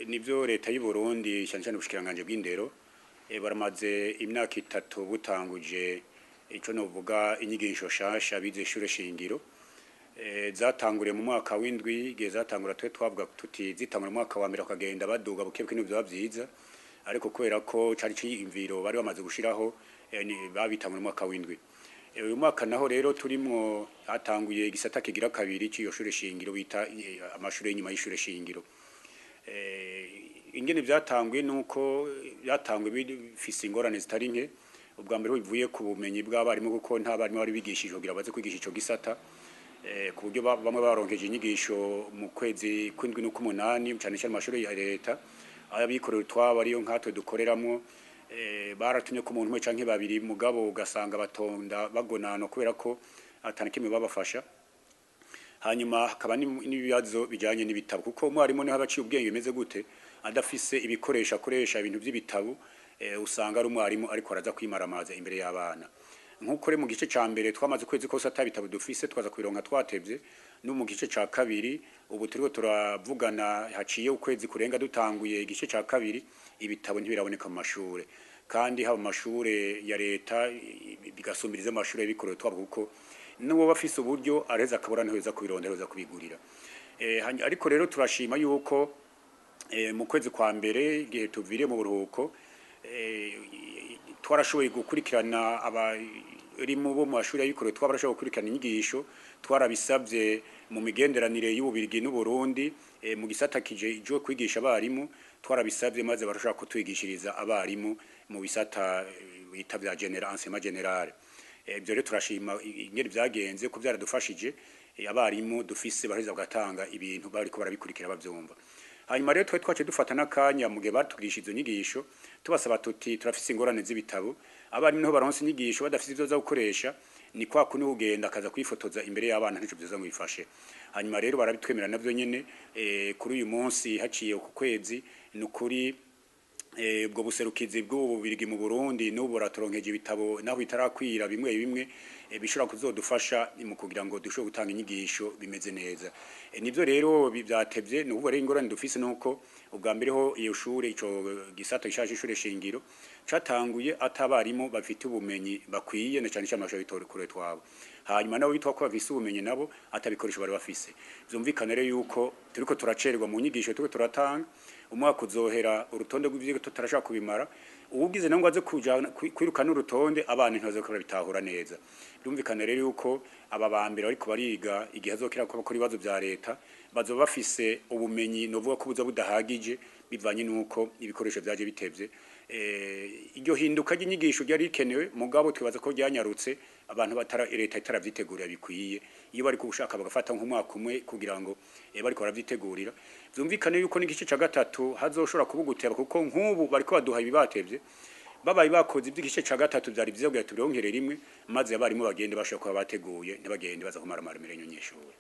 nivyo leta y'u Burundi cyane cyane ubushikiranganje bw'indero baramaze imyaka 3 butanguje ico novuga inyigisho shasha bize ishure shingiro zatanguriye mu mwaka w'indwi gihe zatangura twavuga tuti zitangura mu mwaka wa mbere akagenda baduga bukebuke n'ibyo bavyiza ariko kubera ko cari ciyimviro bari bamaze gushiraho babitangura mu mwaka w'indwi uyu mwaka naho rero turimwo hatanguye igisata kigira kabiri c'iyo shure shingiro bita amashure y'inyuma y'ishure shingiro ingene vyatanguye nuko byatanguye bifise ingorane zitari nke ubwa mbere bivuye ku bumenyi bw'abarimu kuko nta barimu bari bigishijwe kugira baze kwigisha ico gisata ku buryo bamwe baronkeje inyigisho mu kwezi kw'indwi n'ukumunani cyane cyane amashuri ya leta abikorera twaba ariyo nkatwe dukoreramwo baratumye ku muntu umwe canke babiri mugabo ugasanga batonda bagonana kubera ko atanakimwe babafasha hanyuma hakaba n'ibibazo bijanye n'ibitabo kuko umwarimu niho abaciye ubwenge bimeze gute adafise ibikoresha akoresha ibintu by'ibitabo usanga ari umwarimu ariko araza kwimaramaza imbere y'abana nkuko re mu gice ca mbere twamaze kwezi kose atabitabo dufise twaza kwironka twatevye no mu gice ca kabiri ubu turiko turavugana haciye ukwezi kurenga dutanguye igice ca kabiri ibitabo ntibiraboneka mu mashure kandi haba mashure ya leta bigasumbiriza amashure y'abikorera twabo kuko nuwo bafise uburyo areza akabura ntiheza kubirondereza kubigurira ariko rero turashima yuko mu kwezi kwa mbere igihe tuviriye mu buruhuko twarashoboye gukurikirana abarimu bo mu mashuri y'abikorera twabarashoboye gukurikirana inyigisho twarabisabye mu migenderanire y'Ububirigi n'u Burundi mu gisata kije kwigisha abarimu twarabisabye maze barashaka kutwigishiriza abarimu mu bisata bita bya enseignement general ibyo rero turashima ingene byagenze ko byaradufashije abarimu dufise baheza bagatanga ibintu bariko barabikurikira bavyumva hanyuma rero twace dufata nakanya mu gihe batugishije izo nyigisho tubasaba tuti turafise ingorane z'ibitabo abarimu niho baronse inyigisho badafise ivyo za gukoresha ni kwa kuni ugenda akaza kwifotoza imbere y'abana ntico byoza ngo bifashe hanyuma rero barabitwemera navyo nyene kuri uyu munsi haciye ku kwezi nukuri ubwo buserukizi bw'Ububirigi mu Burundi n'ubu ratoronkeje ibitabo naho bitarakwira bimwe bimwe bishobora kuzodufasha mu kugira ngo dushobore gutanga inyigisho bimeze neza nivyo rero byatevye n'ubu rero ingorane dufise nuko ubwa mbere ho iyo shure ico gisata gishaje ishure shingiro catanguye atabarimu bafite ubumenyi bakwiye na cyane cyane amashuri kure twabo hanyuma nabo bitwa ko bafise ubumenyi nabo atabikoresho bari bafise vyumvikana rero yuko turiko turacererwa mu nyigisho turiko turatanga umwaka uzohera urutonde rw'ivyo tutarashaka kubimara ubugize nango aze kwirukana urutonde abantu ntazo ko bitahura neza birumvikana rero yuko aba bambere ariko bariga igihe azokira ko bakora ibibazo bya leta bazo bafise ubumenyi novuga ko buza budahagije bivanye nuko ibikoresho byaje bitevye iryo hinduka ry'inyigisho ryari rikenewe mugabo twibaza ko ryanyarutse abantu leta itaravyitegurira bikwiye iyo bari kubushaka bagafata nk'umwaka umwe kugira ngo bariko baravyitegurira vyumvikane yuko n'igice ca gatatu hazoshobora kubuguteba kuko nk'ubu bariko baduha ibibatevye babaye bakoze iby'igice ca gatatu byari byiza kugira tubironkere rimwe maze abarimu bagende bashaka kuba bateguye ntibagende baza kumara amaramire nyonyeshure